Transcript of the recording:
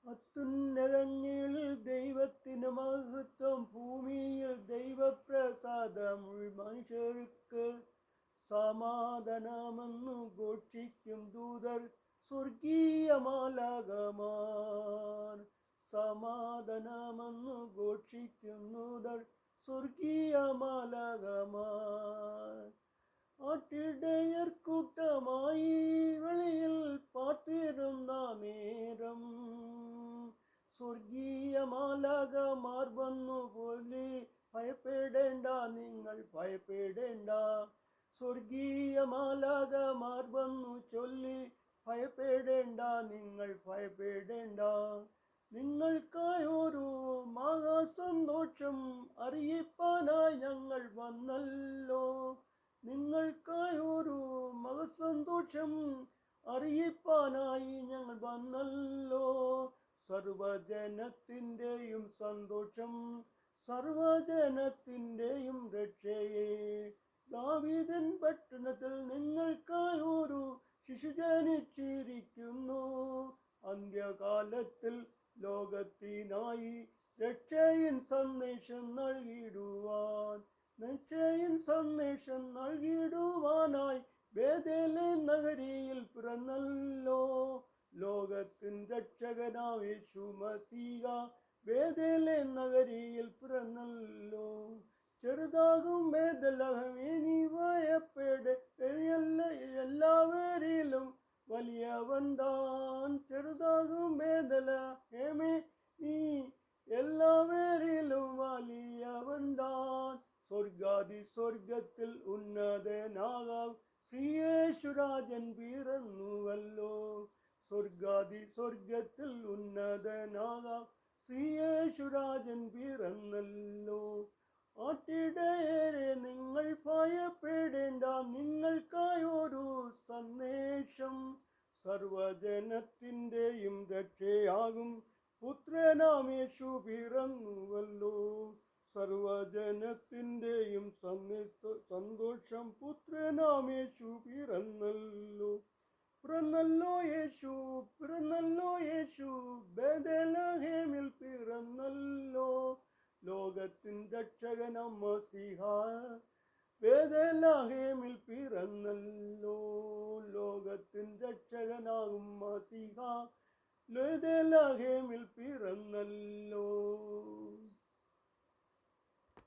അത്യുന്നതങ്ങളിൽ ദൈവത്തിന് മഹത്വം, ഭൂമിയിൽ ദൈവപ്രസാദം, മനുഷ്യർക്ക് സമാധാനമെന്നു ഘോഷിക്കും ദൂതർ, സ്വർഗീയ മാലാഖമാർ. സമാധാനമെന്നു ഘോഷിക്കും ദൂതർ, സ്വർഗീയ മാലാഖമാർ. ആട്ടിടയർ കൂട്ടമായി വെളിയിൽ പാർത്തിരുന്ന നേരം, സ്വർഗീയ മാലാഖമാർ വന്നു പോലെ, ഭയപ്പെടേണ്ട, നിങ്ങൾ ഭയപ്പെടേണ്ട. സ്വർഗീയ മാലാഖമാർ വന്നു ചൊല്ലി, ഭയപ്പെടേണ്ട, നിങ്ങൾ ഭയപ്പെടേണ്ട. നിങ്ങൾക്കായി ഒരു മഹാസന്തോഷം അറിയിപ്പാനായി ഞങ്ങൾ വന്നല്ലോ. നിങ്ങൾക്കായി ഒരു മഹാസന്തോഷം അറിയിപ്പാനായി ഞങ്ങൾ വന്നല്ലോ. സർവജനത്തിൻ്റെയും സന്തോഷം, സർവജനത്തിൻ്റെയും രക്ഷയെ. ദാവീദിൻ പട്ടണത്തിൽ നിങ്ങൾക്കായി ഒരു ശിശു ജനിച്ചിരിക്കുന്നു. അന്ത്യകാലത്തിൽ ലോകത്തിനായി രക്ഷയിൻ സന്ദേശം നൽകിടുവാൻ, രക്ഷയിൻ സന്ദേശം നൽകിടുവാനായി ബേഥേലിൻ നഗരിയിൽ പിറന്നല്ലോ. ലോകത്തിൻ രക്ഷകനായ യേശു മസീഹ ബേഥേലിൻ നഗരിയിൽ പിറന്നല്ലോ. ചെറുതാകും ബേഥലഹമേ നീ ഭയപ്പെടേ, എല്ലാവരിലും വലിയവൻ താൻ. ചെറുതാകും ബേഥലഹമേ നീ എല്ലാവരിലും വലിയവൻ താൻ. സ്വർഗാദി സ്വർഗത്തിൽ ഉന്നതനാകാം ശ്രീയേശുരാജൻ പിറന്നുവല്ലോ. സ്വർഗാദി സ്വർഗത്തിൽ ഉന്നതനാകാം ശ്രീയേശുരാജൻ പിറന്നല്ലോ. ആട്ടിടയരെ നിങ്ങൾ ഭയപ്പെടേണ്ട, നിങ്ങൾക്കായി ഒരു സന്ദേശം, സർവജനത്തിൻ്റെയും രക്ഷയാകും പുത്രനാം യേശു പിറന്നുവല്ലോ. സർവജനത്തിൻ്റെയും സന്തോഷം, പുത്രനാം യേശു പിറന്നല്ലോ. പിറന്നല്ലോ യേശു, പിറന്നല്ലോ യേശു, ബേഥലഹേമിൽ പിറന്നല്ലോ. ലോകത്തിൻ രക്ഷകനാം മസീഹ ബേഥലഹേമിൽ പിറന്നല്ലോ. ലോകത്തിൻ രക്ഷകനാകും മസീഹ ബേഥലഹേമിൽ പിറന്നല്ലോ.